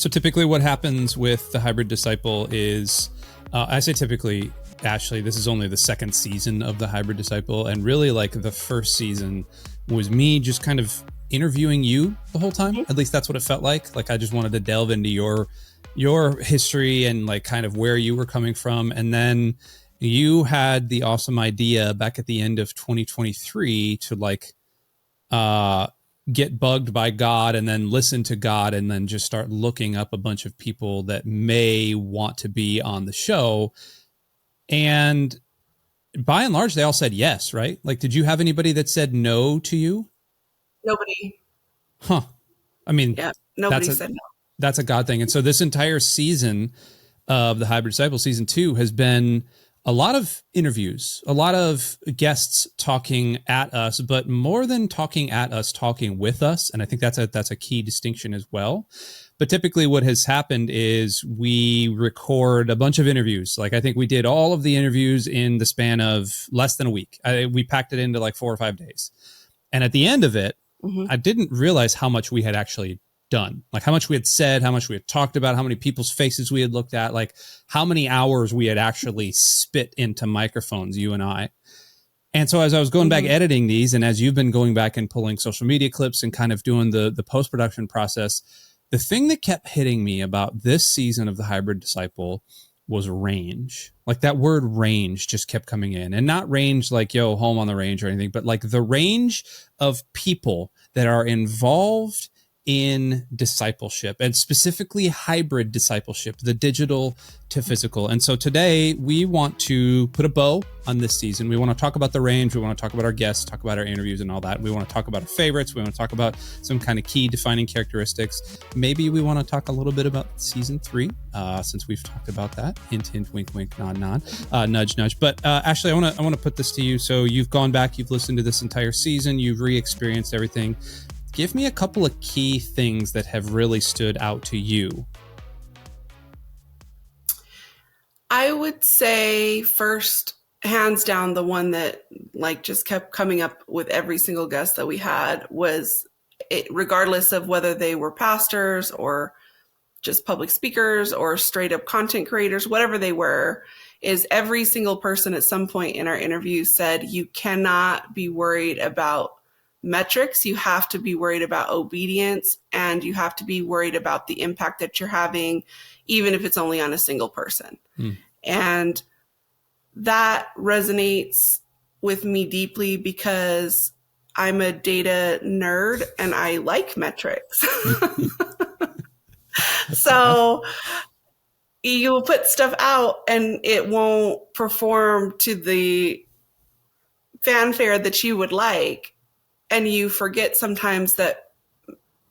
So typically what happens with the Hybrid Disciple is, I say typically, Ashley, this is only the second season of the Hybrid Disciple. And really like the first season was me just kind of interviewing you the whole time. At least that's what it felt like. Like I just wanted to delve into your history and like kind of where you were coming from. And then you had the awesome idea back at the end of 2023 to like, get bugged by God and then listen to God and then just start looking up a bunch of people that may want to be on the show. And by and large, they all said yes, right? Like, did you have anybody that said no to you? Nobody. Huh. I mean, yeah, nobody said no. That's a God thing. And so this entire season of the Hybrid Disciple, season 2, has been a lot of interviews, a lot of guests talking at us, but more than talking at us, talking with us. And I think that's a key distinction as well. But typically what has happened is we record a bunch of interviews. Like I think we did all of the interviews in the span of less than a week. We packed it into like 4 or 5 days. And at the end of it, I didn't realize how much we had actually done, like how much we had said, how much we had talked about, how many people's faces we had looked at, like how many hours we had actually spit into microphones, you and I. And so as I was going back editing these, and as you've been going back and pulling social media clips and kind of doing the post-production process, the thing that kept hitting me about this season of the Hybrid Disciple was range. Like that word range just kept coming in, and not range like, yo, home on the range or anything, but like the range of people that are involved in discipleship, and specifically hybrid discipleship, the digital to physical. And so today we want to put a bow on this season. We want to talk about the range. We want to talk about our guests, talk about our interviews and all that. We want to talk about our favorites. We want to talk about some kind of key defining characteristics. Maybe we want to talk a little bit about season 3, since we've talked about that. Hint, hint, wink, wink, nod, nod, nudge, nudge. But Ashley, I want to put this to you. So you've gone back, you've listened to this entire season, you've re-experienced everything. Give me a couple of key things that have really stood out to you. I would say first, hands down, the one that like just kept coming up with every single guest that we had was it, regardless of whether they were pastors or just public speakers or straight up content creators, whatever they were, is every single person at some point in our interview said, you cannot be worried about metrics. You have to be worried about obedience, and you have to be worried about the impact that you're having, even if it's only on a single person. And that resonates with me deeply because I'm a data nerd and I like metrics. So you will put stuff out and it won't perform to the fanfare that you would like. And you forget sometimes that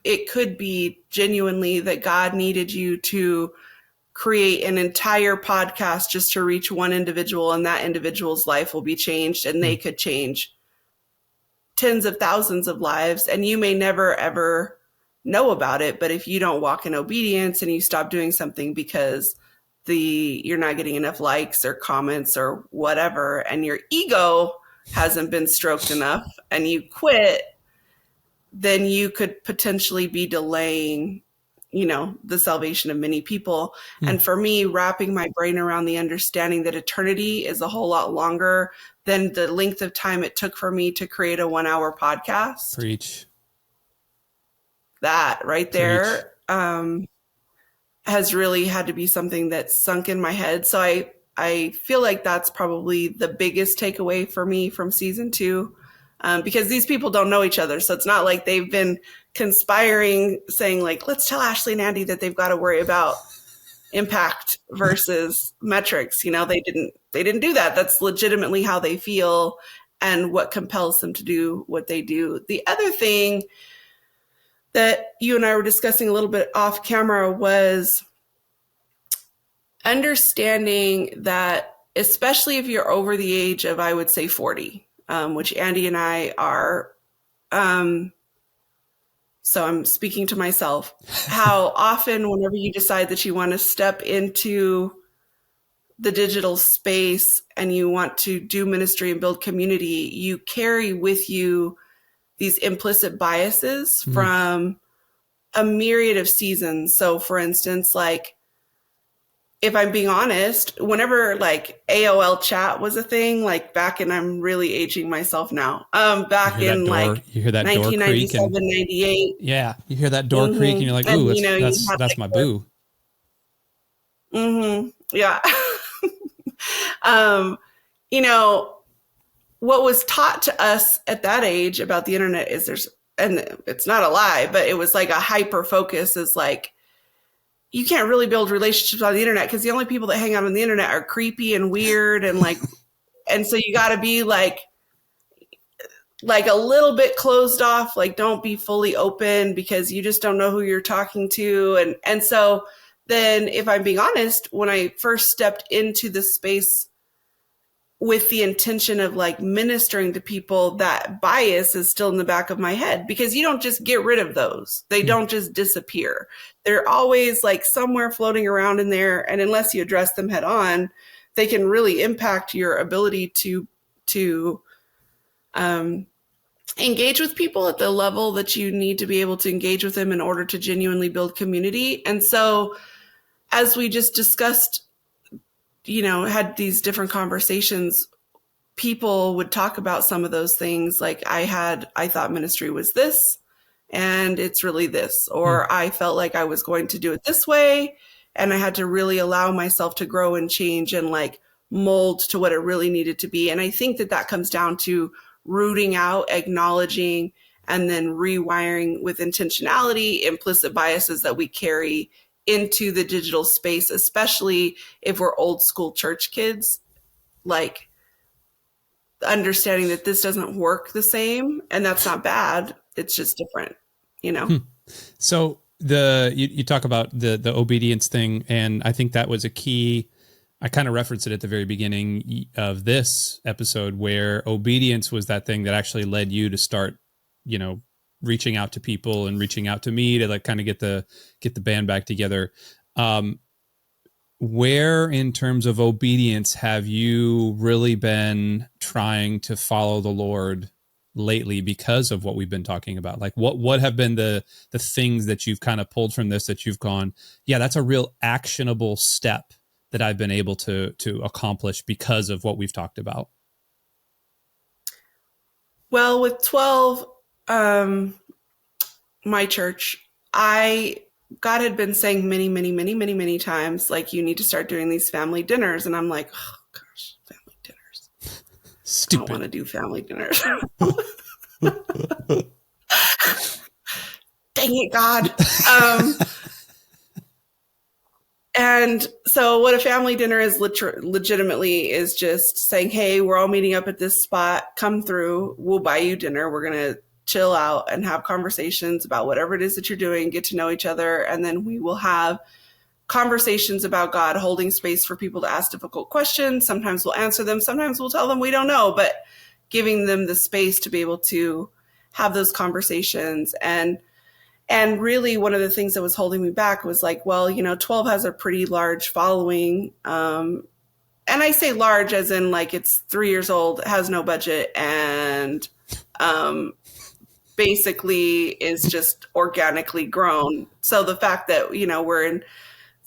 it could be genuinely that God needed you to create an entire podcast just to reach one individual, and that individual's life will be changed, and they could change tens of thousands of lives. And you may never, ever know about it. But if you don't walk in obedience and you stop doing something because you're not getting enough likes or comments or whatever, and your ego hasn't been stroked enough and you quit, then you could potentially be delaying, the salvation of many people. And for me, wrapping my brain around the understanding that eternity is a whole lot longer than the length of time it took for me to create a 1-hour podcast. Preach. That right there has really had to be something that's sunk in my head. So I feel like that's probably the biggest takeaway for me from season 2, because these people don't know each other. So it's not like they've been conspiring saying like, let's tell Ashley and Andy that they've got to worry about impact versus metrics. They didn't do that. That's legitimately how they feel and what compels them to do what they do. The other thing that you and I were discussing a little bit off camera was understanding that, especially if you're over the age of, I would say 40, which Andy and I are, so I'm speaking to myself, how often whenever you decide that you want to step into the digital space and you want to do ministry and build community, you carry with you these implicit biases from a myriad of seasons. So for instance, like, if I'm being honest, whenever like AOL chat was a thing, like back in, I'm really aging myself now. Back in like you hear that door creak 1997, 98. Yeah, you hear that door creak and you're like, And, ooh, you know, you that's had, like, my boo. Yeah. You know, what was taught to us at that age about the internet is and it's not a lie, but it was like a hyper focus is like, you can't really build relationships on the internet because the only people that hang out on the internet are creepy and weird and like, and so you got to be like a little bit closed off, like don't be fully open because you just don't know who you're talking to. And so then, if I'm being honest, when I first stepped into the space with the intention of like ministering to people, that bias is still in the back of my head because you don't just get rid of those. They don't just disappear. They're always like somewhere floating around in there. And unless you address them head on, they can really impact your ability to engage with people at the level that you need to be able to engage with them in order to genuinely build community. And so as we just discussed, you know, had these different conversations, people would talk about some of those things. Like I thought ministry was this and it's really this, or I felt like I was going to do it this way. And I had to really allow myself to grow and change and like mold to what it really needed to be. And I think that comes down to rooting out, acknowledging, and then rewiring with intentionality, implicit biases that we carry into the digital space, especially if we're old school church kids, like understanding that this doesn't work the same and that's not bad. It's just different, you know? So you talk about the obedience thing. And I think that was a key. I kind of referenced it at the very beginning of this episode where obedience was that thing that actually led you to start, you know, reaching out to people and reaching out to me to like kind of get the band back together. Where in terms of obedience have you really been trying to follow the Lord lately because of what we've been talking about? Like what have been the things that you've kind of pulled from this that you've gone, yeah, that's a real actionable step that I've been able to accomplish because of what we've talked about? Well, with 12, my church, God had been saying many times, like, you need to start doing these family dinners. And I'm like, oh gosh, family dinners. Stupid. I don't want to do family dinners. Dang it, God. And so what a family dinner is legitimately is just saying, hey, we're all meeting up at this spot. Come through. We'll buy you dinner. We're going to chill out and have conversations about whatever it is that you're doing, get to know each other. And then we will have conversations about God, holding space for people to ask difficult questions. Sometimes we'll answer them. Sometimes we'll tell them we don't know, but giving them the space to be able to have those conversations. And really one of the things that was holding me back was like, well, you know, 12 has a pretty large following. And I say large as in like it's 3 years old, has no budget, and basically is just organically grown. So the fact that, you know, we're in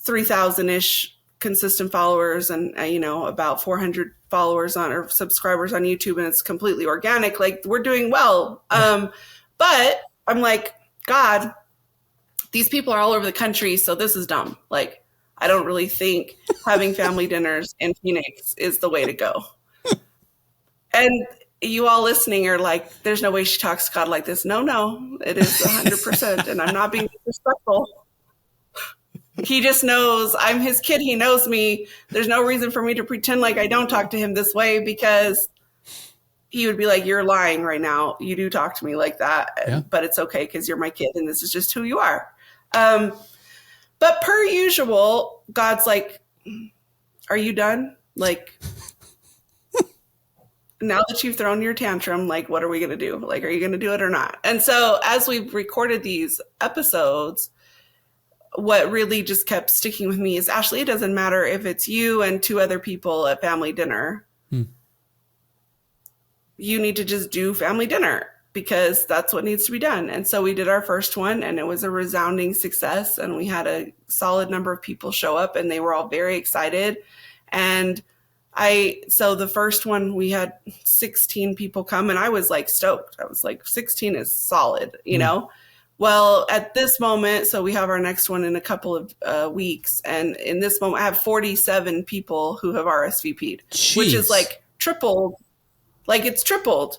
3,000-ish consistent followers and, you know, about 400 followers on or subscribers on YouTube, and it's completely organic, like we're doing well. But I'm like, God, these people are all over the country, so this is dumb. Like, I don't really think having family dinners in Phoenix is the way to go. And you all listening are like, there's no way she talks to God like this. No, it is 100%. And I'm not being disrespectful. He just knows I'm his kid. He knows me. There's no reason for me to pretend like I don't talk to him this way, because he would be like, you're lying right now. You do talk to me like that, yeah. But it's okay because you're my kid and this is just who you are. But per usual, God's like, are you done? Like, now that you've thrown your tantrum, like, what are we going to do? Like, are you going to do it or not? And so as we've recorded these episodes, what really just kept sticking with me is, Ashley, it doesn't matter if it's you and 2 other people at family dinner. You need to just do family dinner. because that's what needs to be done. And so we did our first one, and it was a resounding success. And we had a solid number of people show up, and they were all very excited. And so the first one, we had 16 people come, and I was like stoked. I was like, 16 is solid, you know? Well, at this moment, so we have our next one in a couple of weeks. And in this moment, I have 47 people who have RSVP'd, which is like tripled. Like it's tripled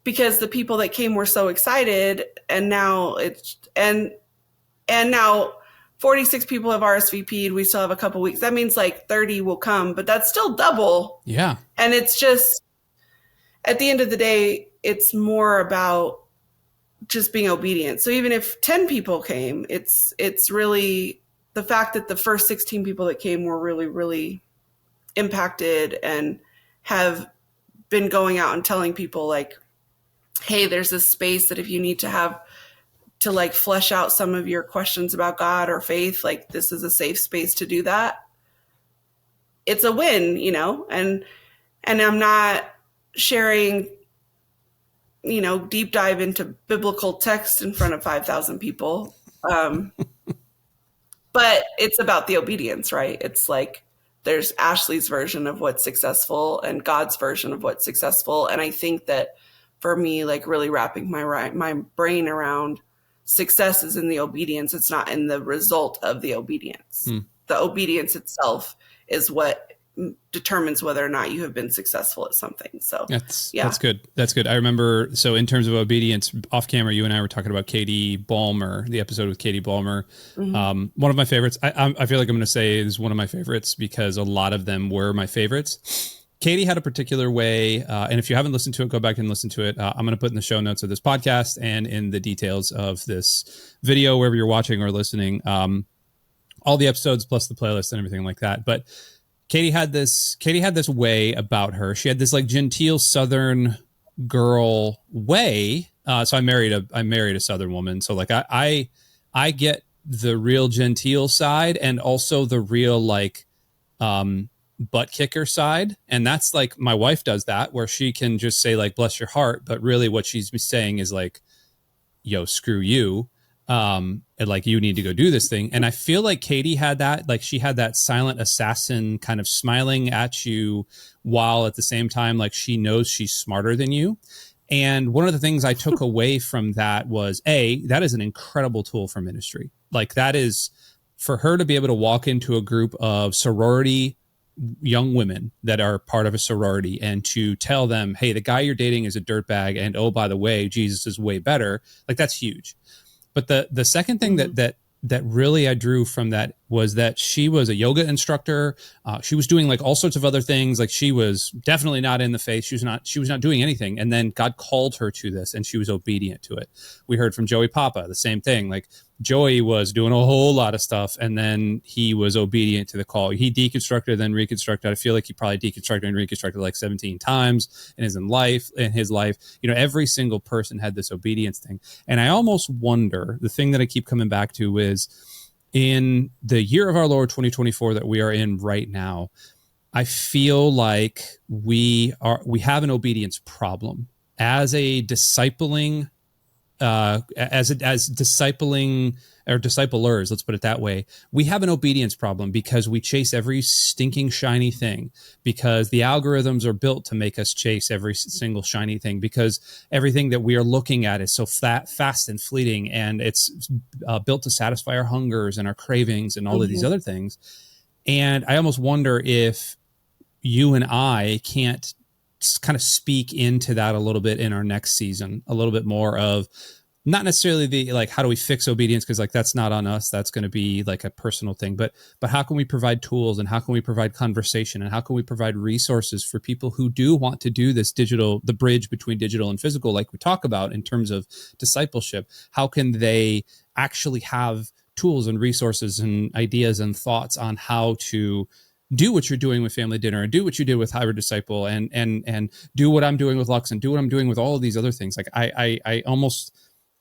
because the people that came were so excited. And now and now 46 people have RSVP'd. We still have a couple weeks. That means like 30 will come, but that's still double. Yeah. And it's just, at the end of the day, it's more about just being obedient. So even if 10 people came, it's really the fact that the first 16 people that came were really, really impacted and have been going out and telling people like, hey, there's this space that if you need to like flesh out some of your questions about God or faith, like this is a safe space to do that. It's a win, you know, and I'm not sharing, you know, deep dive into biblical text in front of 5,000 people. But it's about the obedience, right? It's like there's Ashley's version of what's successful and God's version of what's successful. And I think that for me, like really wrapping my brain around success is in the obedience. It's not in the result of the obedience. The obedience itself is what determines whether or not you have been successful at something. So that's good. That's good. I remember, so in terms of obedience, off camera, you and I were talking about Katie Balmer, the episode with Katie Balmer. One of my favorites. I feel like I'm going to say is one of my favorites because a lot of them were my favorites. Katie had a particular way, and if you haven't listened to it, go back and listen to it. I'm going to put in the show notes of this podcast and in the details of this video, wherever you're watching or listening, all the episodes plus the playlist and everything like that. But Katie had this way about her. She had this like genteel Southern girl way. So I married a Southern woman. So like I get the real genteel side and also the real like butt kicker side. And that's like my wife does that where she can just say like, bless your heart. But really what she's saying is like, yo, screw you. And like, you need to go do this thing. And I feel like Katie had that, like she had that silent assassin kind of smiling at you while at the same time, like she knows she's smarter than you. And one of the things I took away from that was that is an incredible tool for ministry. Like that is for her to be able to walk into a group of sorority young women that are part of a sorority and to tell them, hey, the guy you're dating is a dirtbag. And oh, by the way, Jesus is way better. Like that's huge. But the second thing that really I drew from that was that she was a yoga instructor. She was doing like all sorts of other things. Like she was definitely not in the faith. She was not doing anything. And then God called her to this and she was obedient to it. We heard from Joey Papa, the same thing. Like Joey was doing a whole lot of stuff and then he was obedient to the call. He deconstructed, then reconstructed. I feel like he probably deconstructed and reconstructed like 17 times in his life. You know, every single person had this obedience thing. And I almost wonder, the thing that I keep coming back to is in the year of our Lord 2024 that we are in right now, I feel like we have an obedience problem as a discipling as discipling or disciplers, let's put it that way. We have an obedience problem because we chase every stinking shiny thing, because the algorithms are built to make us chase every single shiny thing, because everything that we are looking at is so fast and fleeting, and it's built to satisfy our hungers and our cravings and all of these other things. And I almost wonder if you and I can't kind of speak into that a little bit in our next season, a little bit more of not necessarily the, like, how do we fix obedience? Cause like, that's not on us. That's going to be like a personal thing, but how can we provide tools and how can we provide conversation and how can we provide resources for people who do want to do this the bridge between digital and physical, like we talk about in terms of discipleship? How can they actually have tools and resources and ideas and thoughts on how to do what you're doing with Family Dinner and do what you did with Hybrid Disciple and do what I'm doing with Lux and do what I'm doing with all of these other things. Like I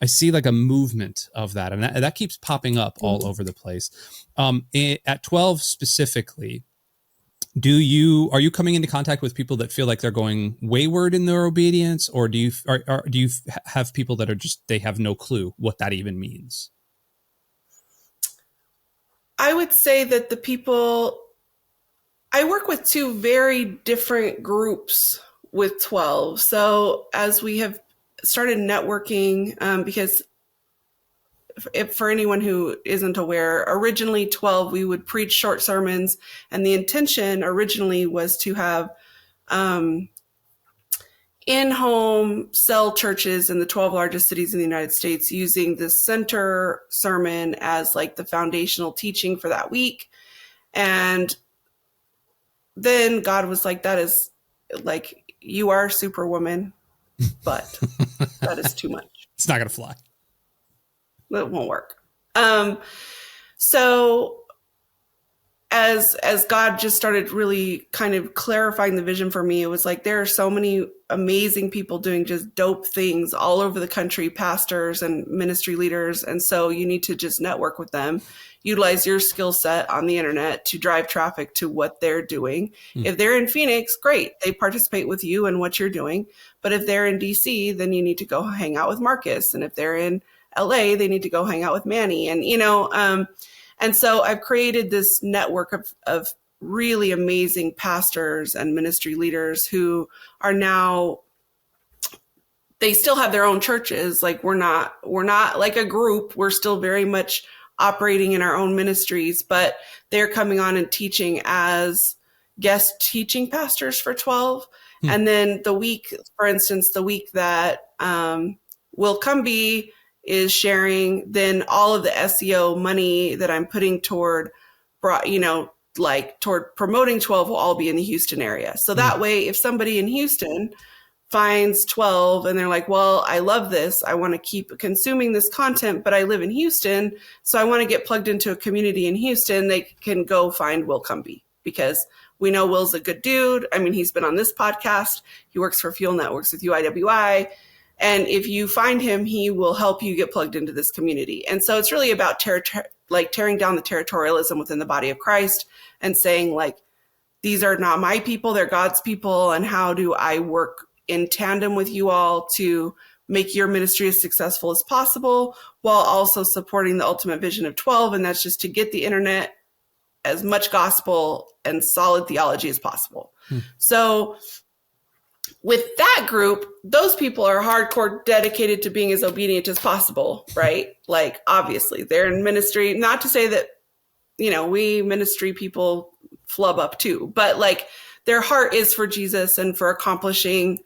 see like a movement of that, and that keeps popping up all over the place. At 12 specifically, Are you coming into contact with people that feel like they're going wayward in their obedience, or do you have people that are just, they have no clue what that even means? I would say that the people, I work with two very different groups with 12. So as we have started networking, because if, for anyone who isn't aware, originally 12, we would preach short sermons, and the intention originally was to have in-home cell churches in the 12 largest cities in the United States, using the center sermon as like the foundational teaching for that week. And then God was like, that is like, you are Superwoman, but that is too much. It's not going to fly. It won't work. So as God just started really kind of clarifying the vision for me, it was like, there are so many amazing people doing just dope things all over the country, pastors and ministry leaders. And so you need to just network with them, utilize your skill set on the internet to drive traffic to what they're doing. If they're in Phoenix, great. They participate with you and what you're doing. But if they're in DC, then you need to go hang out with Marcus. And if they're in LA, they need to go hang out with Manny. And, and so I've created this network of really amazing pastors and ministry leaders who are now, they still have their own churches. Like we're not like a group. We're still very much operating in our own ministries, but they're coming on and teaching as guest teaching pastors for 12. And then the week, for instance, the week that Will Cumbie is sharing, then all of the SEO money that I'm putting toward, toward promoting 12 will all be in the Houston area. So that way, if somebody in Houston finds 12 and they're like, well, I love this, I want to keep consuming this content, but I live in Houston, so I want to get plugged into a community in Houston, they can go find Will Cumbie, because we know Will's a good dude. I mean, he's been on this podcast. He works for Fuel Networks with UIWI. And if you find him, he will help you get plugged into this community. And so it's really about tearing down the territorialism within the body of Christ and saying, like, these are not my people, they're God's people. And how do I work in tandem with you all to make your ministry as successful as possible, while also supporting the ultimate vision of 12. And that's just to get the internet as much gospel and solid theology as possible. So with that group, those people are hardcore dedicated to being as obedient as possible, right? Like, obviously, they're in ministry. Not to say that, we ministry people flub up too, but like their heart is for Jesus and for accomplishing,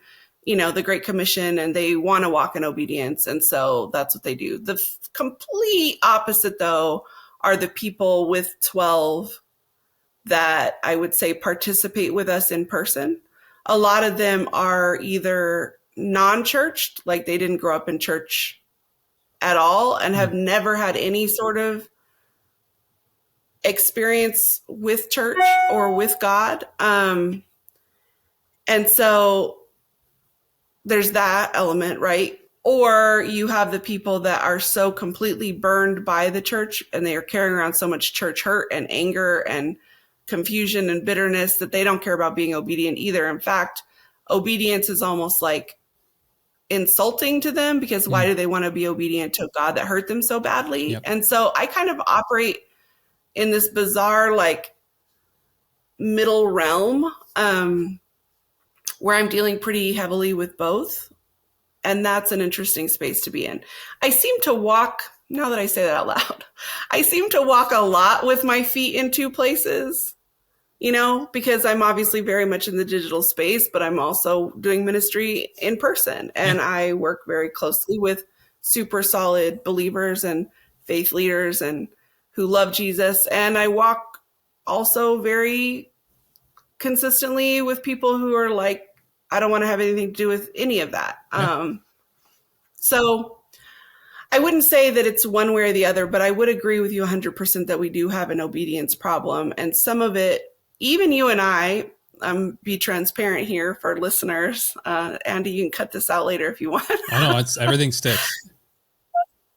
the Great Commission, and they want to walk in obedience. And so that's what they do. The complete opposite, though, are the people with 12 that I would say participate with us in person. A lot of them are either non-churched, like they didn't grow up in church at all and have never had any sort of experience with church or with God. And so there's that element, right? Or you have the people that are so completely burned by the church and they are carrying around so much church hurt and anger and confusion and bitterness that they don't care about being obedient either. In fact, obedience is almost like insulting to them, because why do they want to be obedient to God that hurt them so badly? Yep. And so I kind of operate in this bizarre, like, middle realm where I'm dealing pretty heavily with both. And that's an interesting space to be in. I seem to walk, now that I say that out loud, I seem to walk a lot with my feet in two places, because I'm obviously very much in the digital space, but I'm also doing ministry in person. And I work very closely with super solid believers and faith leaders and who love Jesus. And I walk also very consistently with people who are like, I don't want to have anything to do with any of that. So I wouldn't say that it's one way or the other, but I would agree with you 100% that we do have an obedience problem. And some of it, even you and I, be transparent here for listeners. Andy, you can cut this out later if you want. I know, everything sticks.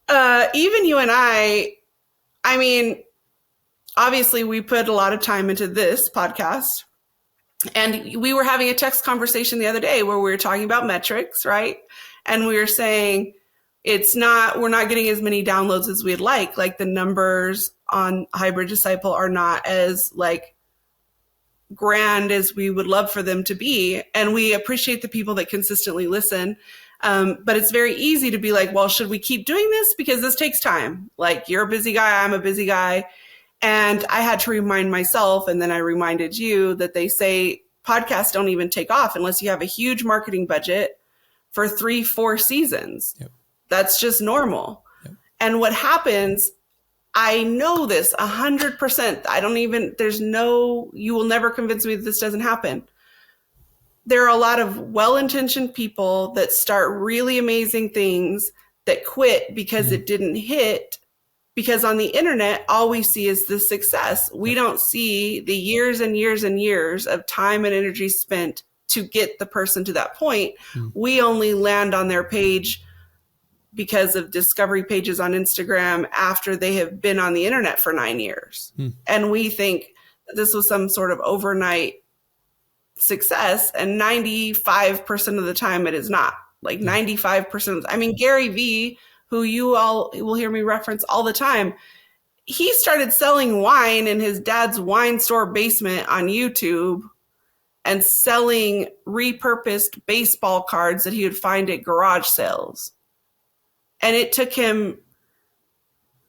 Even you and I mean, obviously we put a lot of time into this podcast. And we were having a text conversation the other day where we were talking about metrics, right? And we were saying we're not getting as many downloads as we'd like. Like the numbers on Hybrid Disciple are not as like grand as we would love for them to be. And we appreciate the people that consistently listen. But it's very easy to be like, well, should we keep doing this? Because this takes time. Like you're a busy guy, I'm a busy guy. And I had to remind myself, and then I reminded you, that they say podcasts don't even take off unless you have a huge marketing budget for 3-4 seasons. Yep. That's just normal. Yep. And what happens, I know this 100%. You will never convince me that this doesn't happen. There are a lot of well-intentioned people that start really amazing things that quit because it didn't hit. Because on the internet, all we see is the success. We don't see the years and years and years of time and energy spent to get the person to that point. We only land on their page because of discovery pages on Instagram after they have been on the internet for 9 years. And we think that this was some sort of overnight success, and 95% of the time it is not. Like 95%. I mean, Gary Vee, who you all will hear me reference all the time, he started selling wine in his dad's wine store basement on YouTube and selling repurposed baseball cards that he would find at garage sales. And it took him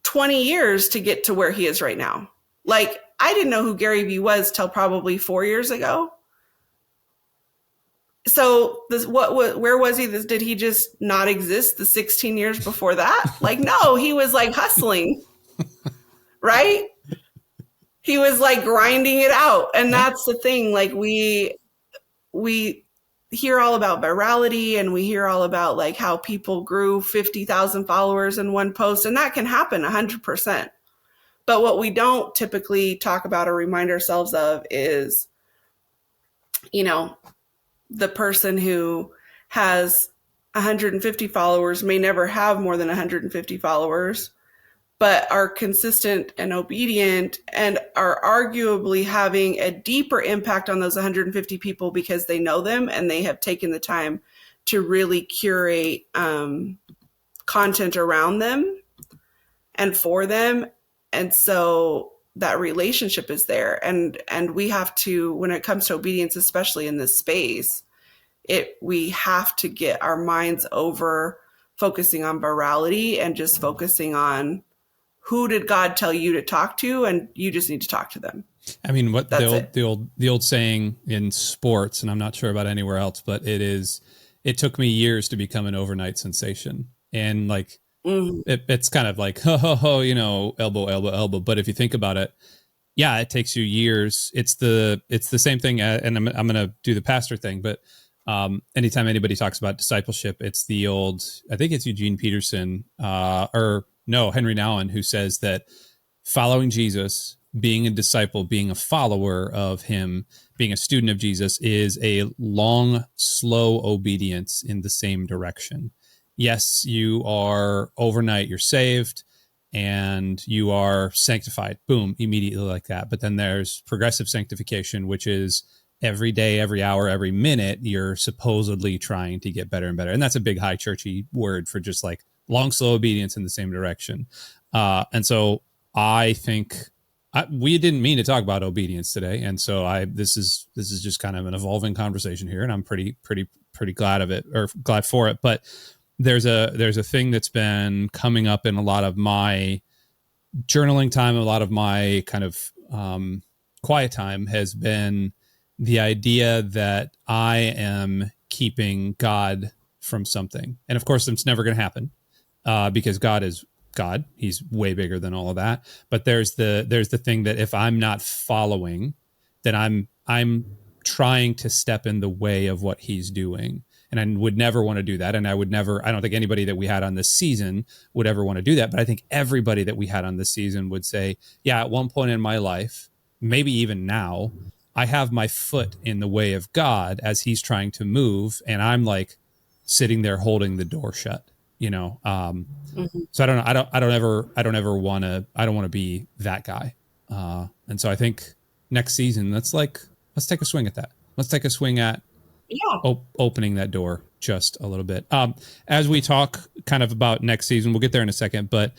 20 years to get to where he is right now. Like, I didn't know who Gary Vee was till probably 4 years ago. So where was he? Did he just not exist the 16 years before that? Like, no, he was like hustling, right? He was like grinding it out. And that's the thing. Like we hear all about virality, and we hear all about like how people grew 50,000 followers in one post, and that can happen 100%. But what we don't typically talk about or remind ourselves of is, the person who has 150 followers may never have more than 150 followers, but are consistent and obedient and are arguably having a deeper impact on those 150 people because they know them and they have taken the time to really curate content around them and for them. And so that relationship is there. And we have to, when it comes to obedience, especially in this space, we have to get our minds over focusing on virality and just focusing on who did God tell you to talk to, and you just need to talk to them. I mean, what the old saying in sports, and I'm not sure about anywhere else, but it took me years to become an overnight sensation. And like, it's kind of like, elbow, elbow. But if you think about it, yeah, it takes you years. It's the same thing. And I'm going to do the pastor thing, but anytime anybody talks about discipleship, it's the old, I think it's Eugene Peterson, Henry Nouwen, who says that following Jesus, being a disciple, being a follower of him, being a student of Jesus is a long, slow obedience in the same direction. Yes, you are overnight, you're saved and you are sanctified, boom, immediately like that. But then there's progressive sanctification, which is every day, every hour, every minute, you're supposedly trying to get better and better. And that's a big high churchy word for just like long, slow obedience in the same direction. And so I think we didn't mean to talk about obedience today. And so this is just kind of an evolving conversation here. And I'm pretty glad of it, or glad for it. But there's a thing that's been coming up in a lot of my journaling time, a lot of my kind of quiet time has been the idea that I am keeping God from something. And of course, it's never going to happen because God is God. He's way bigger than all of that. But there's the thing that if I'm not following, then I'm trying to step in the way of what he's doing. And I would never want to do that. And I don't think anybody that we had on this season would ever want to do that. But I think everybody that we had on this season would say, yeah, at one point in my life, maybe even now, I have my foot in the way of God as he's trying to move. And I'm like sitting there holding the door shut, So I don't ever want to be that guy. And so I think next season, let's take a swing at that. let's take a swing at opening that door just a little bit. As we talk kind of about next season, we'll get there in a second, but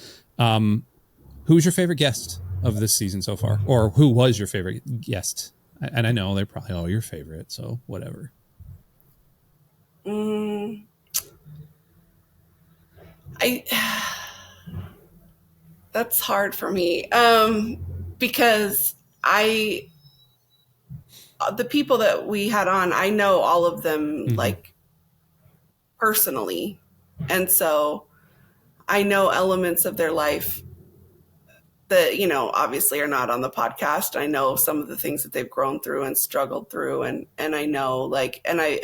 who's your favorite guest of this season so far? Or who was your favorite guest? And I know they're probably all your favorite, so whatever. That's hard for me because the people that we had on, I know all of them like personally, and so I know elements of their life that, you know, obviously are not on the podcast. I know some of the things that they've grown through and struggled through, and I know like, and I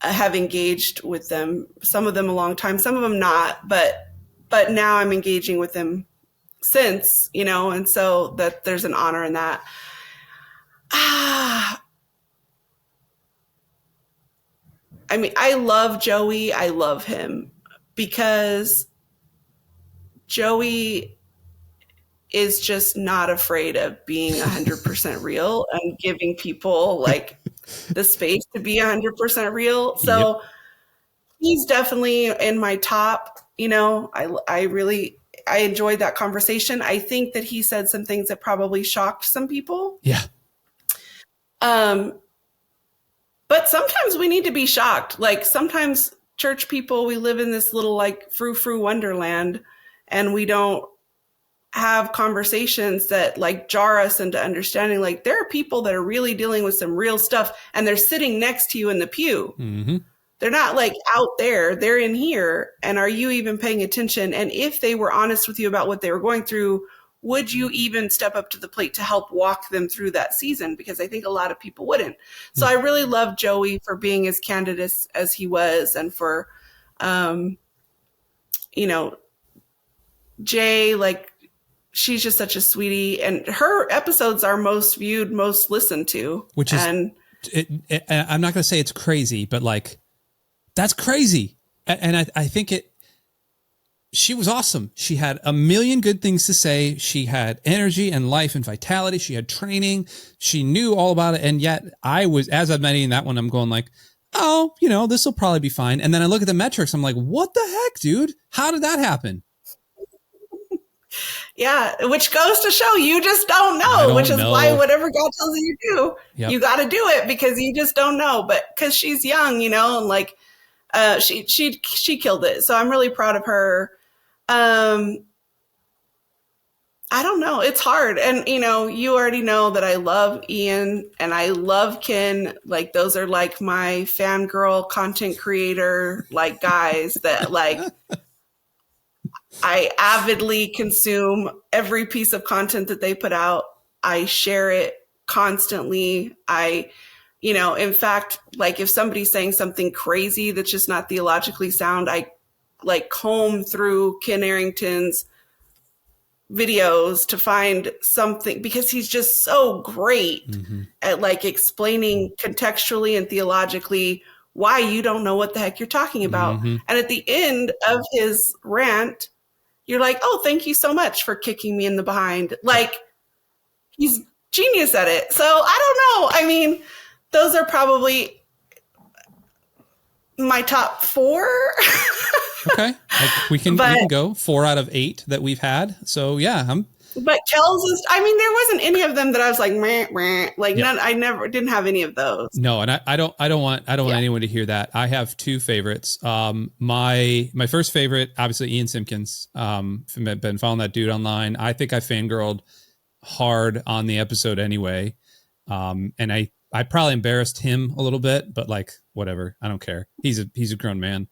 have engaged with them, some of them a long time, some of them not, but now I'm engaging with them since, you know, and so that there's an honor in that. I mean, I love Joey. I love him because Joey is just not afraid of being 100% real and giving people like the space to be 100% real. So he's definitely in my top, you know, I enjoyed that conversation. I think that he said some things that probably shocked some people. Yeah. But sometimes we need to be shocked. Like sometimes church people, we live in this little like frou-frou wonderland, and we don't have conversations that like jar us into understanding like there are people that are really dealing with some real stuff, and they're sitting next to you in the pew. They're not like out there, they're in here. And are you even paying attention? And if they were honest with you about what they were going through, would you even step up to the plate to help walk them through that season? Because I think a lot of people wouldn't. So I really love Joey for being as candid as he was, and for, you know, Jay, like she's just such a sweetie, and her episodes are most viewed, most listened to. Which is, I'm not going to say it's crazy, but like, that's crazy. And I think she was awesome. She had a million good things to say. She had energy and life and vitality. She had training. She knew all about it. And yet I was, as I'm editing that one, I'm going like, oh, you know, this will probably be fine. And then I look at the metrics. I'm like, what the heck, dude? How did that happen? Yeah, which goes to show you just don't know, which is why whatever God tells you to do, you got to do it, because you just don't know. But because she's young, you know, and like she killed it. So I'm really proud of her. I don't know. It's hard. And, you know, you already know that I love Ian and I love Ken. Like those are like my fangirl content creator, like guys that like, I avidly consume every piece of content that they put out. I share it constantly. You know, in fact, like if somebody's saying something crazy that's just not theologically sound, I like comb through Ken Arrington's videos to find something, because he's just so great at like explaining contextually and theologically why you don't know what the heck you're talking about. And at the end of his rant, you're like, oh, thank you so much for kicking me in the behind. Like he's genius at it. So I don't know. I mean, those are probably my top 4. Okay. We can go 4 out of 8 that we've had. So yeah. But Kells is, I mean, there wasn't any of them that I was like, meh, meh. Like none, I didn't have any of those. No. And I don't want anyone to hear that. I have 2 favorites. My first favorite, obviously Ian Simpkins. Been following that dude online. I think I fangirled hard on the episode anyway. And I probably embarrassed him a little bit, but like, whatever. I don't care. He's a grown man.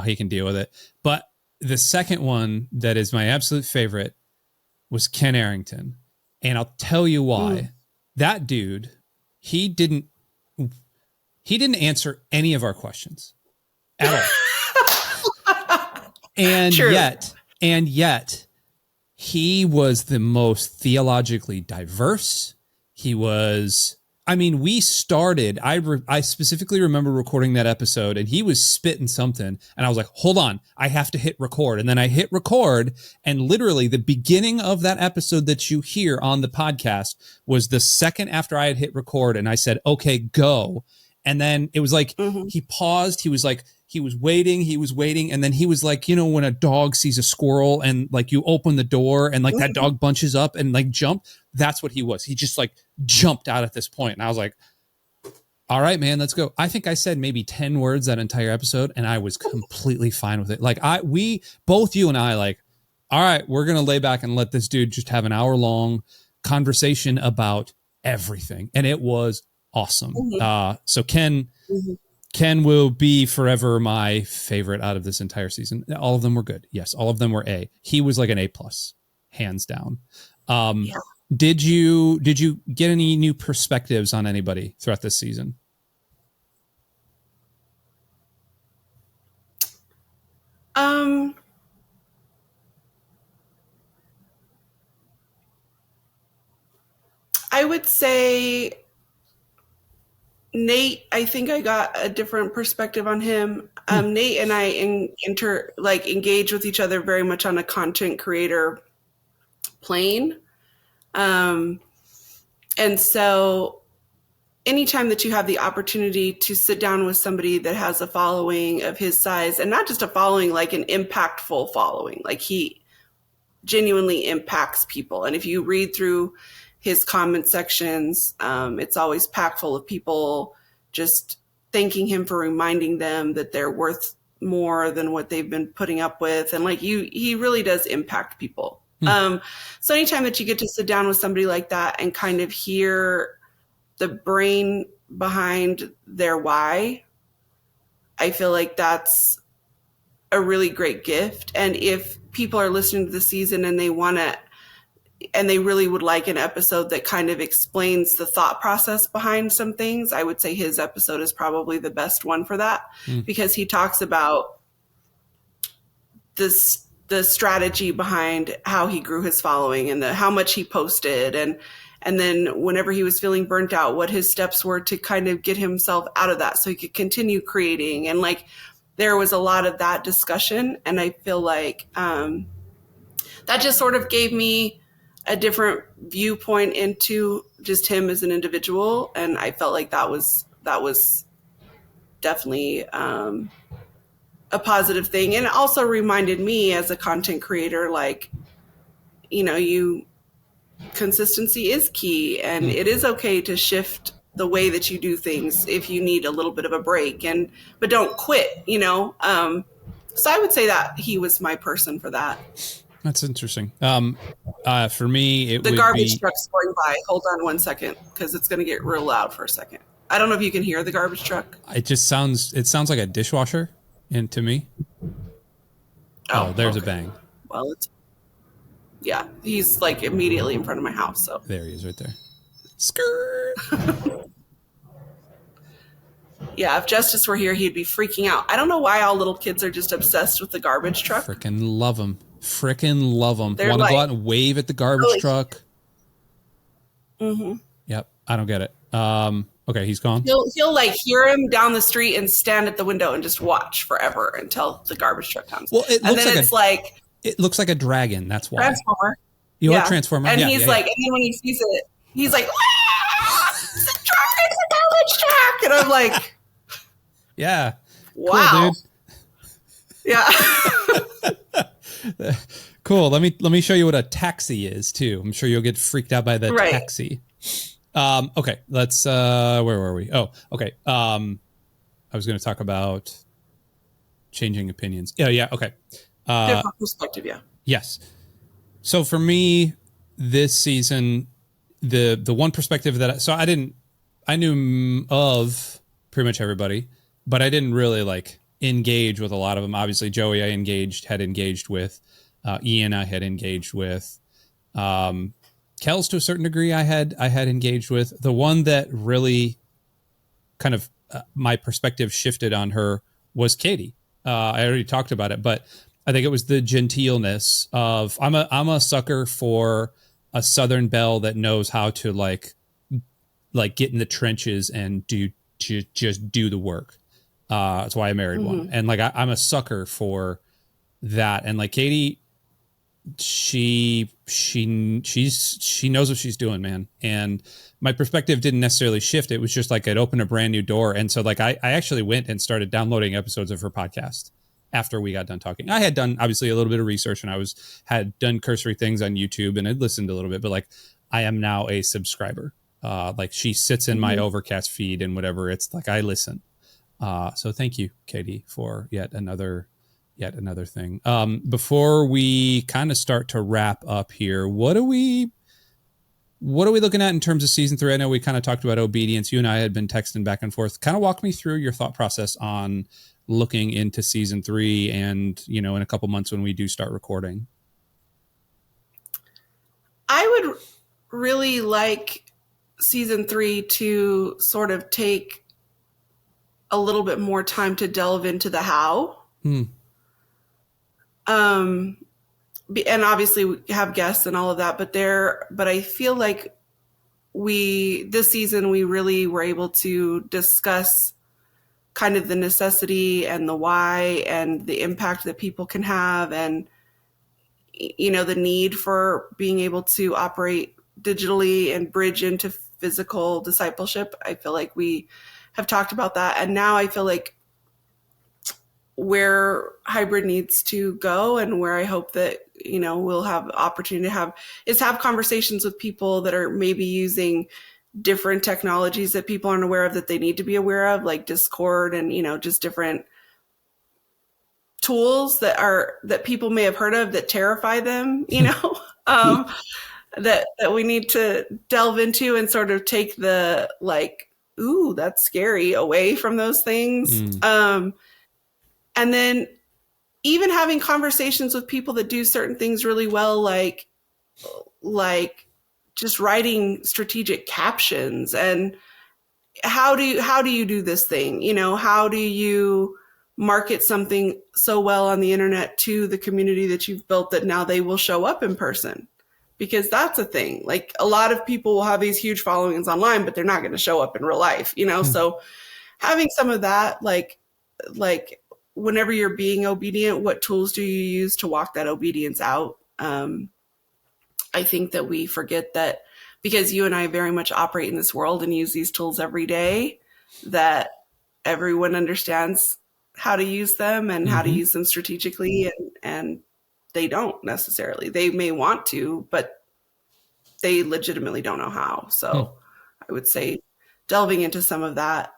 He can deal with it. But the second one that is my absolute favorite was Ken Arrington. And I'll tell you why. That dude, he didn't answer any of our questions at all. And yet he was the most theologically diverse. He was, I mean, we started, I specifically remember recording that episode and he was spitting something and I was like, hold on, I have to hit record. And then I hit record and literally the beginning of that episode that you hear on the podcast was the second after I had hit record and I said, okay, go. And then it was like, he paused. He was like, he was waiting. And then he was like, you know, when a dog sees a squirrel and like you open the door and like that dog bunches up and like jump. That's what he was. He just like jumped out at this point. And I was like, all right, man, let's go. I think I said maybe 10 words that entire episode and I was completely fine with it. Like both you and I like, all right, we're going to lay back and let this dude just have an hour-long conversation about everything. And it was awesome. So Ken will be forever my favorite out of this entire season. All of them were good. Yes, all of them were A. He was like an A+, hands down. Did you get any new perspectives on anybody throughout this season? I would say Nate, I think I got a different perspective on him. Nate and I engage with each other very much on a content creator plane. And so anytime that you have the opportunity to sit down with somebody that has a following of his size, and not just a following, like an impactful following, like he genuinely impacts people. And if you read through his comment sections, it's always packed full of people just thanking him for reminding them that they're worth more than what they've been putting up with. And like he really does impact people. So anytime that you get to sit down with somebody like that and kind of hear the brain behind their why, I feel like that's a really great gift. And if people are listening to the season and they really would like an episode that kind of explains the thought process behind some things, I would say his episode is probably the best one for that, because he talks about the strategy behind how he grew his following and how much he posted. And then whenever he was feeling burnt out, what his steps were to kind of get himself out of that so he could continue creating. And like, there was a lot of that discussion. And I feel like that just sort of gave me a different viewpoint into just him as an individual. And I felt like that was definitely a positive thing. And it also reminded me as a content creator, like, you know, consistency is key, and it is okay to shift the way that you do things if you need a little bit of a break, but don't quit, you know? So I would say that he was my person for that. That's interesting. For me, the garbage truck's going by. Hold on 1 second, because it's going to get real loud for a second. I don't know if you can hear the garbage truck. It sounds like a dishwasher to me. Oh, there's a bang. Well, yeah, he's like immediately in front of my house. So there he is right there. Skirt. Yeah, if Justice were here, he'd be freaking out. I don't know why all little kids are just obsessed with the garbage truck. Freaking love them. Want to go out and wave at the garbage truck. Yep, I don't get it. Okay, he's gone. He'll like hear him down the street and stand at the window and just watch forever until the garbage truck comes. Well, it looks like a dragon. That's why. Transformer. You are Transformer. And he's like, and then when he sees it, he's like, it's a truck, it's a garbage truck. And I'm like, yeah. Wow. Cool, dude. Yeah. Cool. Let me show you what a taxi is too. I'm sure you'll get freaked out by the taxi. Okay, let's where were we? Oh, okay. I was going to talk about changing opinions. Yeah, okay. Different perspective, yeah. Yes. So for me, this season, the one perspective that I knew of pretty much everybody, but I didn't really like engage with a lot of them. Obviously, Joey had engaged with, Ian I had engaged with, Kels to a certain degree I had engaged with. The one that really kind of my perspective shifted on her was Katie. I already talked about it, but I think it was the genteelness of I'm a sucker for a Southern belle that knows how to like like get in the trenches and just do the work. That's why I married one. And like, I'm a sucker for that. And like Katie, she knows what she's doing, man. And my perspective didn't necessarily shift. It was just like, it opened a brand new door. And so like, I actually went and started downloading episodes of her podcast after we got done talking. I had done obviously a little bit of research, and had done cursory things on YouTube and had listened a little bit, but like, I am now a subscriber. Like she sits in my Overcast feed and whatever. It's like, I listen. So thank you, Katie, for yet another thing. Before we kind of start to wrap up here, what are we looking at in terms of season 3? I know we kind of talked about obedience. You and I had been texting back and forth. Kind of walk me through your thought process on looking into season 3 and, in a couple months when we do start recording. I would really like season 3 to sort of take a little bit more time to delve into the how. And obviously we have guests and all of that, but I feel like this season we really were able to discuss kind of the necessity and the why and the impact that people can have, and the need for being able to operate digitally and bridge into physical discipleship. I feel like we have talked about that, and now I feel like where hybrid needs to go, and where I hope that we'll have opportunity to have conversations with people that are maybe using different technologies that people aren't aware of, that they need to be aware of, like Discord and just different tools that people may have heard of that terrify them, that we need to delve into and sort of take the like, ooh, that's scary away from those things. And then even having conversations with people that do certain things really well, like just writing strategic captions, and how do you do this thing? How do you market something so well on the internet to the community that you've built that now they will show up in person? Because that's a thing. Like, a lot of people will have these huge followings online, but they're not going to show up in real life, So having some of that, like whenever you're being obedient, what tools do you use to walk that obedience out? I think that we forget that, because you and I very much operate in this world and use these tools every day, that everyone understands how to use them and how to use them strategically, and they don't necessarily. They may want to, but they legitimately don't know how. So I would say delving into some of that.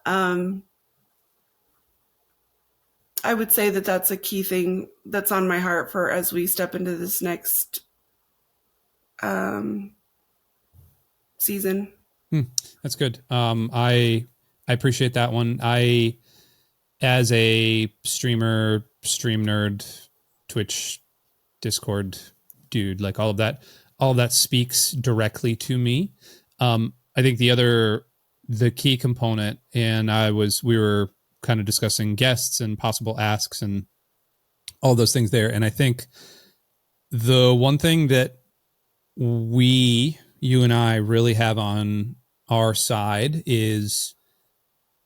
I would say that that's a key thing that's on my heart for as we step into this next season. That's good. I appreciate that one. I, as a streamer, stream nerd, Twitch, Discord dude, like all of that speaks directly to me. I think the key component, and we were kind of discussing guests and possible asks and all those things there. And I think the one thing that you and I really have on our side is,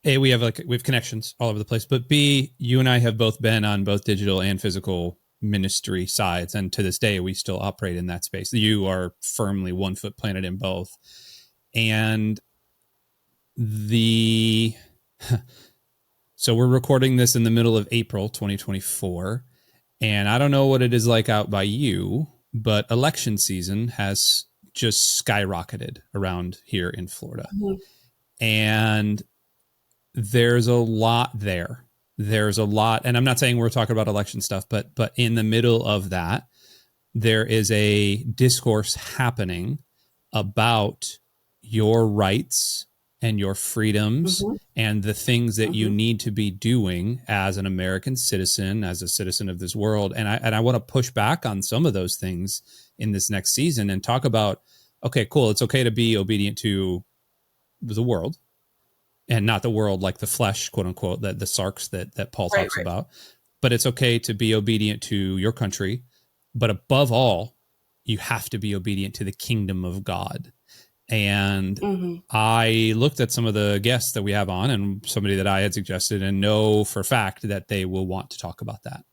A, we have connections all over the place, but B, you and I have both been on both digital and physical ministry sides. And to this day, we still operate in that space. You are firmly 1 foot planted in both. And so we're recording this in the middle of April 2024. And I don't know what it is like out by you, but election season has just skyrocketed around here in Florida. And there's a lot there. There's a lot. And I'm not saying we're talking about election stuff, but in the middle of that, there is a discourse happening about your rights and your freedoms and the things that you need to be doing as an American citizen, as a citizen of this world. And I want to push back on some of those things in this next season and talk about, okay, cool. It's okay to be obedient to the world, and not the world like the flesh, quote unquote, the sarks that Paul talks about. But it's okay to be obedient to your country. But above all, you have to be obedient to the kingdom of God. And Mm-hmm. I looked at some of the guests that we have on and somebody that I had suggested and know for a fact that they will want to talk about that.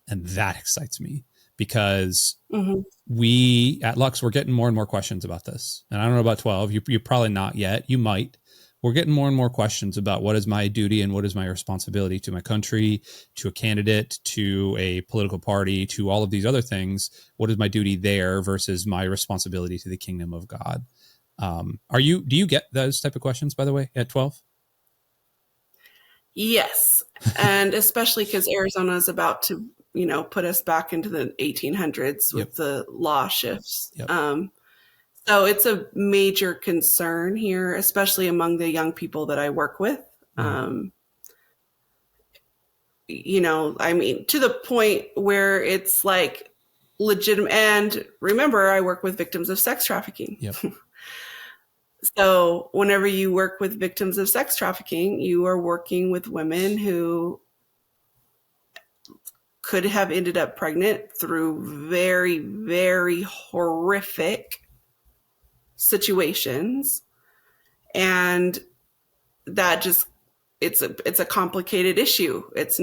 And that excites me because Mm-hmm. we at Lux, we're getting more and more questions about this. And I don't know about 12. You're probably not yet. You might. We're getting more and more questions about what is my duty and what is my responsibility to my country, to a candidate, to a political party, to all of these other things. What is my duty there versus my responsibility to the kingdom of God? Do you get those type of questions, by the way, at 12? Yes. And especially because Arizona is about to, put us back into the 1800s with the law shifts. Yep. So it's a major concern here, especially among the young people that I work with. To the point where it's like legitimate. And remember, I work with victims of sex trafficking. Yep. So whenever you work with victims of sex trafficking, you are working with women who could have ended up pregnant through very, very horrific situations. And that just, it's a complicated issue. It's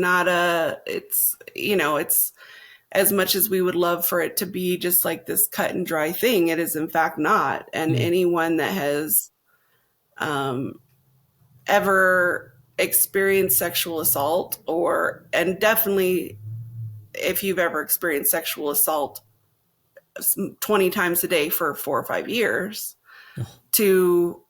as much as we would love for it to be just like this cut and dry thing, it is in fact not. And anyone that has ever experienced sexual assault and definitely if you've ever experienced sexual assault 20 times a day for 4 or 5 years, to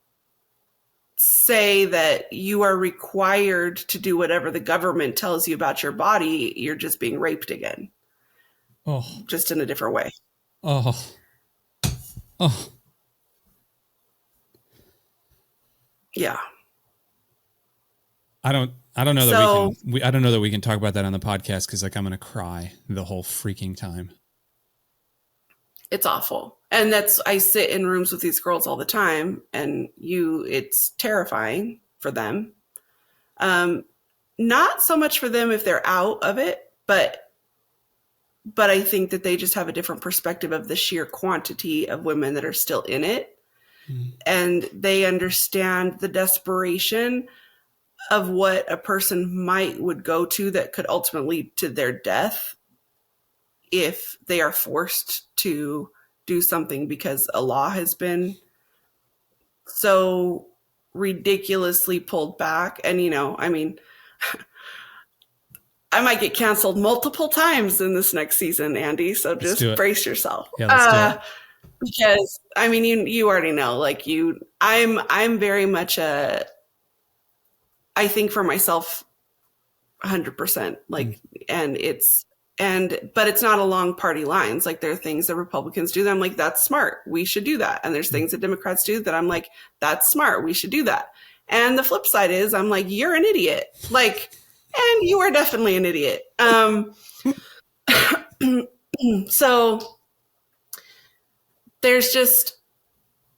say that you are required to do whatever the government tells you about your body, you're just being raped again. Oh. Just in a different way. Oh. Yeah. I don't know that I don't know that we can talk about that on the podcast because I'm going to cry the whole freaking time. It's awful. And I sit in rooms with these girls all the time and it's terrifying for them. Not so much for them if they're out of it, but I think that they just have a different perspective of the sheer quantity of women that are still in it. And they understand the desperation of what a person would go to that could ultimately lead to their death if they are forced to do something because a law has been so ridiculously pulled back. And, I might get canceled multiple times in this next season, Andy. So just brace yourself. Yeah, let's do it. Because you already know, I'm very much I think for myself 100%, but it's not along party lines. Like there are things that Republicans do that I'm like, that's smart. We should do that. And there's things that Democrats do that I'm like, that's smart. We should do that. And the flip side is I'm like, you're an idiot. And you are definitely an idiot. So there's just,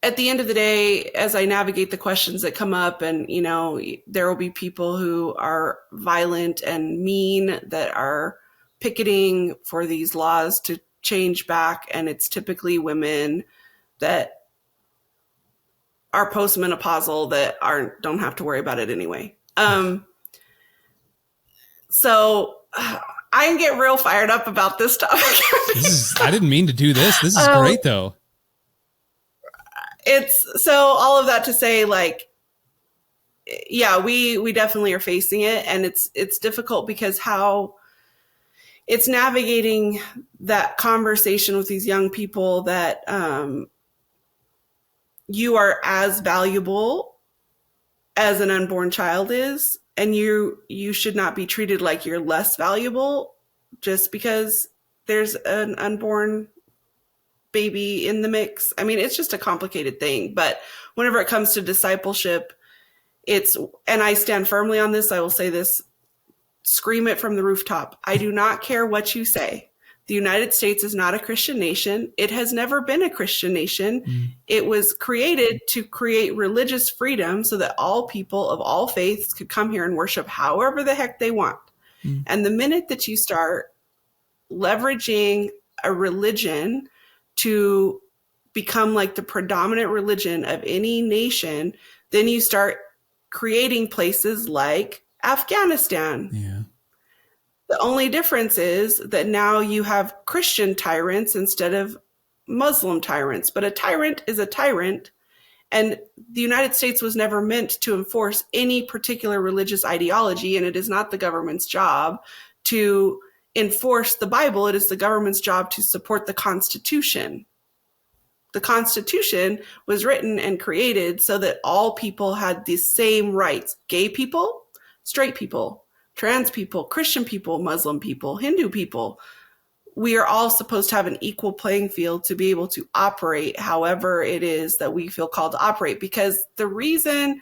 at the end of the day, as I navigate the questions that come up and, there will be people who are violent and mean that are picketing for these laws to change back. And it's typically women that are postmenopausal that don't have to worry about it anyway. So I get real fired up about this topic. I didn't mean to do this. This is great though. It's so all of that to say, we definitely are facing it, and it's difficult because how it's navigating that conversation with these young people that you are as valuable as an unborn child is, and you should not be treated like you're less valuable just because there's an unborn baby in the mix. It's just a complicated thing. But whenever it comes to discipleship, and I stand firmly on this, I will say this, scream it from the rooftop. I do not care what you say. The United States is not a Christian nation. It has never been a Christian nation. It was created to create religious freedom so that all people of all faiths could come here and worship however the heck they want. And the minute that you start leveraging a religion to become like the predominant religion of any nation, then you start creating places like Afghanistan. Yeah. The only difference is that now you have Christian tyrants instead of Muslim tyrants. But a tyrant is a tyrant. And the United States was never meant to enforce any particular religious ideology. And it is not the government's job to enforce the Bible. It is the government's job to support the Constitution. The Constitution was written and created so that all people had the same rights. Gay people, straight people, trans people, Christian people, Muslim people, Hindu people. We are all supposed to have an equal playing field to be able to operate however it is that we feel called to operate. Because the reason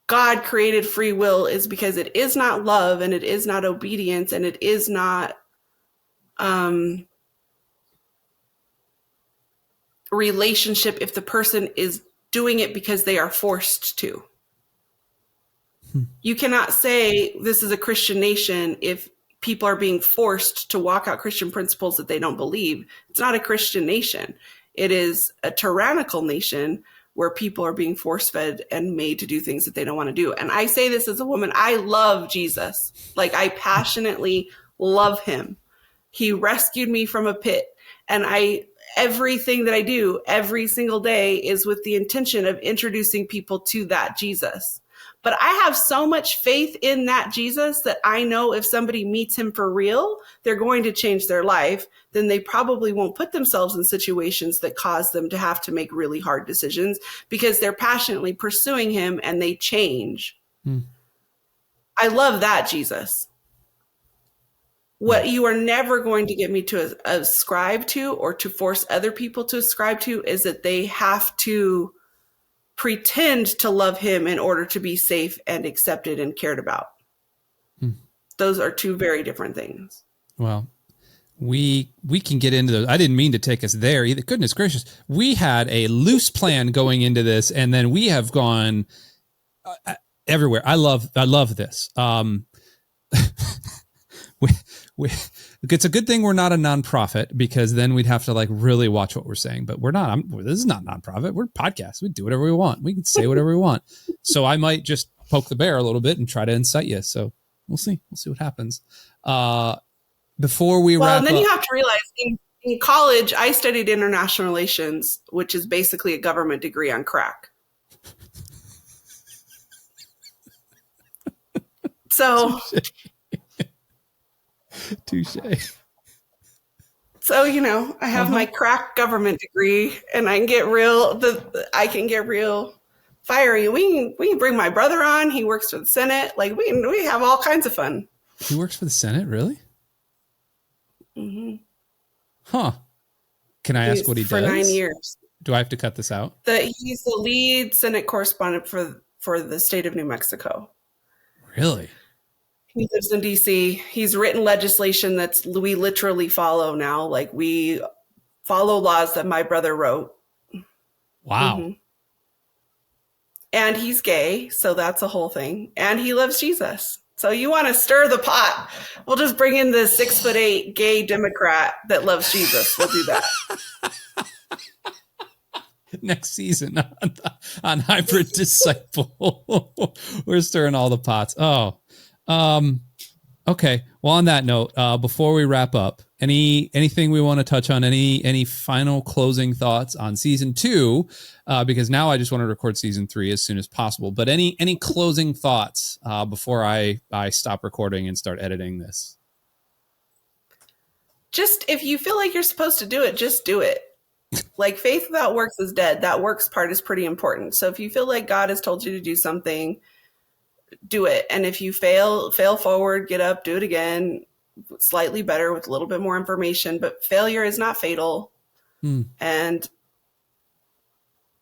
God created free will is because it is not love and it is not obedience and it is not relationship if the person is doing it because they are forced to. You cannot say this is a Christian nation if people are being forced to walk out Christian principles that they don't believe. It's not a Christian nation. It is a tyrannical nation where people are being force-fed and made to do things that they don't want to do. And I say this as a woman. I love Jesus. Like, I passionately love him. He rescued me from a pit. And everything that I do every single day is with the intention of introducing people to that Jesus. But I have so much faith in that Jesus that I know if somebody meets him for real, they're going to change their life. Then they probably won't put themselves in situations that cause them to have to make really hard decisions because they're passionately pursuing him and they change. I love that Jesus. What you are never going to get me to ascribe to or to force other people to ascribe to is that they have to pretend to love him in order to be safe and accepted and cared about. Those are two very different things. Well, we can get into those. I didn't mean to take us there either. Goodness gracious. We had a loose plan going into this, and then we have gone everywhere. I love this. It's a good thing we're not a nonprofit because then we'd have to like really watch what we're saying. But we're not. This is not nonprofit. We're podcasts. We do whatever we want. We can say whatever we want. So I might just poke the bear a little bit and try to incite you. So we'll see. We'll see what happens. Before we wrap up. And then you have to realize in college, I studied international relations, which is basically a government degree on crack. So... Touche. So, I have my crack government degree and I can get real fiery. We can bring my brother on. He works for the Senate. Like we have all kinds of fun. He works for the Senate, really? Mm-hmm. Huh. Can I ask what he does? For 9 years. Do I have to cut this out? He's the lead Senate correspondent for the state of New Mexico. Really? He lives in DC. He's written legislation we literally follow now. Like we follow laws that my brother wrote. Wow. Mm-hmm. And he's gay, so that's a whole thing. And he loves Jesus. So you want to stir the pot. We'll just bring in the 6'8" gay Democrat that loves Jesus. We'll do that. Next season on Hybrid Disciple. We're stirring all the pots. Oh. Okay. Well, on that note, before we wrap up, anything we want to touch on, any final closing thoughts on season 2? Because now I just want to record season 3 as soon as possible, but any closing thoughts, before I stop recording and start editing this? Just, if you feel like you're supposed to do it, just do it. Like faith without works is dead. That works part is pretty important. So if you feel like God has told you to do something, do it. And if you fail forward, get up, do it again, slightly better with a little bit more information, but failure is not fatal. And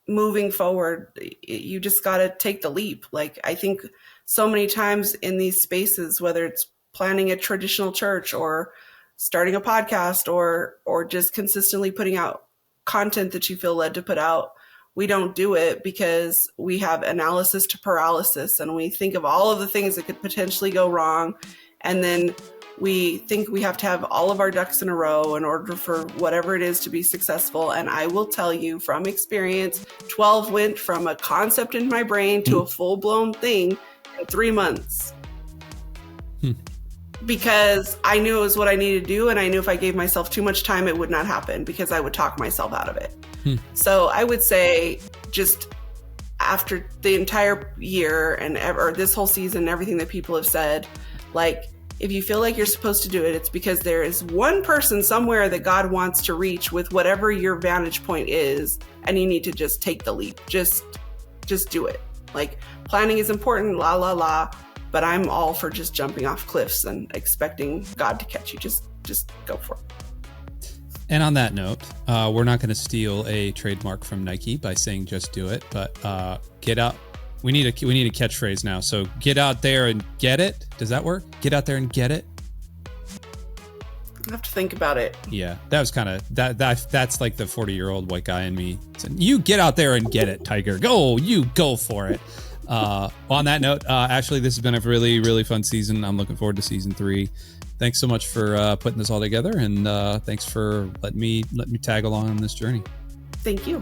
moving forward, you just got to take the leap. Like I think so many times in these spaces, whether it's planning a traditional church or starting a podcast or just consistently putting out content that you feel led to put out, we don't do it because we have analysis to paralysis and we think of all of the things that could potentially go wrong. And then We think we have to have all of our ducks in a row in order for whatever it is to be successful. And I will tell you from experience, 12 went from a concept in my brain to a full-blown thing in 3 months. Because I knew it was what I needed to do. And I knew if I gave myself too much time, it would not happen because I would talk myself out of it. So I would say just after the entire year and or this whole season, everything that people have said, like, if you feel like you're supposed to do it, it's because there is one person somewhere that God wants to reach with whatever your vantage point is, and you need to just take the leap. Just do it. Like, planning is important, la la la, but I'm all for just jumping off cliffs and expecting God to catch you. Just go for it. And on that note, we're not going to steal a trademark from Nike by saying just do it, but get out. We need a catchphrase now. So get out there and get it. Does that work? Get out there and get it. I have to think about it. Yeah, that was kind of that's like the 40-year-old white guy in me. You get out there and get it, Tiger. You go for it. On that note, Ashley, this has been a really, really fun season. I'm looking forward to season 3. Thanks so much for putting this all together, and thanks for letting me tag along on this journey. Thank you.